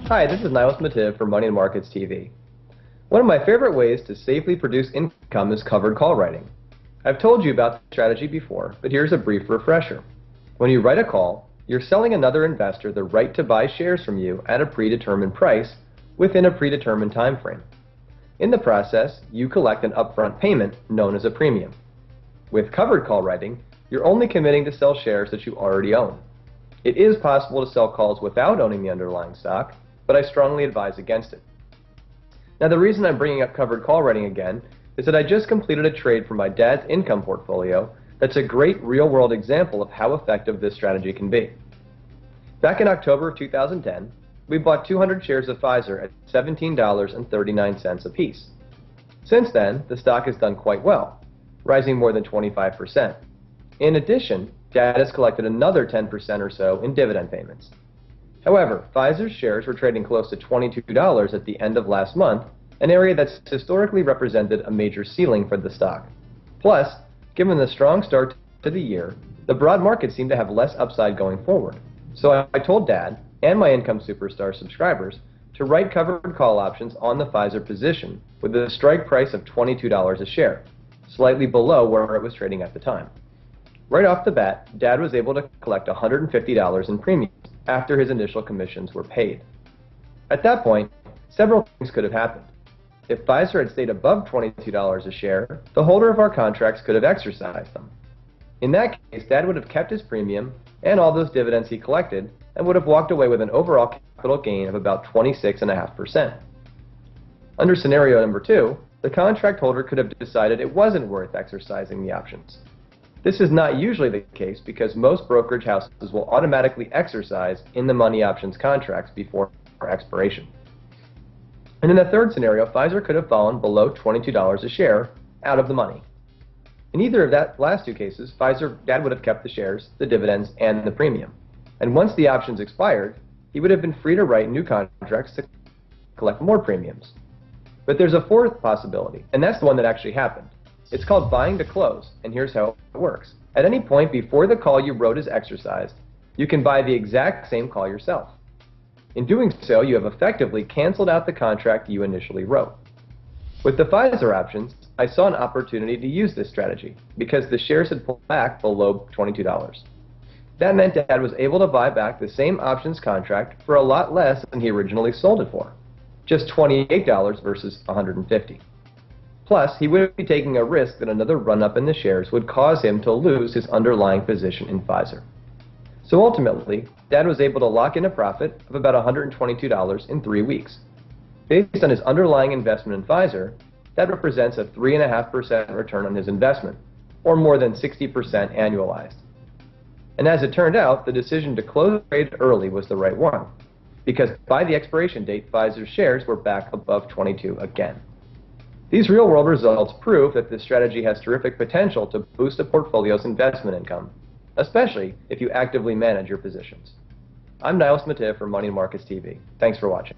Hi, this is Nilus Mattive for Money and Markets TV. One of my favorite ways to safely produce income is covered call writing. I've told you about the strategy before, but here's a brief refresher. When you write a call, you're selling another investor the right to buy shares from you at a predetermined price within a predetermined time frame. In the process, you collect an upfront payment known as a premium. With covered call writing, you're only committing to sell shares that you already own. It is possible to sell calls without owning the underlying stock, but I strongly advise against it. Now, the reason I'm bringing up covered call writing again is that I just completed a trade for my dad's income portfolio that's a great real-world example of how effective this strategy can be. Back in October of 2010, we bought 200 shares of Pfizer at $17.39 a piece. Since then, the stock has done quite well, rising more than 25%. In addition, Dad has collected another 10% or so in dividend payments. However, Pfizer's shares were trading close to $22 at the end of last month, an area that's historically represented a major ceiling for the stock. Plus, given the strong start to the year, the broad market seemed to have less upside going forward. So I told Dad and my Income Superstar subscribers to write covered call options on the Pfizer position with a strike price of $22 a share, slightly below where it was trading at the time. Right off the bat, Dad was able to collect $150 in premiums after his initial commissions were paid. At that point, several things could have happened. If Pfizer had stayed above $22 a share, the holder of our contracts could have exercised them. In that case, Dad would have kept his premium and all those dividends he collected and would have walked away with an overall capital gain of about 26.5%. Under scenario number 2, the contract holder could have decided it wasn't worth exercising the options. This is not usually the case because most brokerage houses will automatically exercise in-the-money options contracts before expiration. And in the third scenario, Pfizer could have fallen below $22 a share out of the money. In either of that last two cases, Dad would have kept the shares, the dividends, and the premium. And once the options expired, he would have been free to write new contracts to collect more premiums. But there's a fourth possibility, and that's the one that actually happened. It's called buying to close, and here's how it works. At any point before the call you wrote is exercised, you can buy the exact same call yourself. In doing so, you have effectively canceled out the contract you initially wrote. With the Pfizer options, I saw an opportunity to use this strategy because the shares had pulled back below $22. That meant Dad was able to buy back the same options contract for a lot less than he originally sold it for, just $28 versus $150. Plus, he would be taking a risk that another run-up in the shares would cause him to lose his underlying position in Pfizer. So ultimately, Dad was able to lock in a profit of about $122 in 3 weeks. Based on his underlying investment in Pfizer, that represents a 3.5% return on his investment, or more than 60% annualized. And as it turned out, the decision to close the trade early was the right one, because by the expiration date, Pfizer's shares were back above 22 again. These real-world results prove that this strategy has terrific potential to boost a portfolio's investment income, especially if you actively manage your positions. I'm Nilus Mattive for Money and Markets TV. Thanks for watching.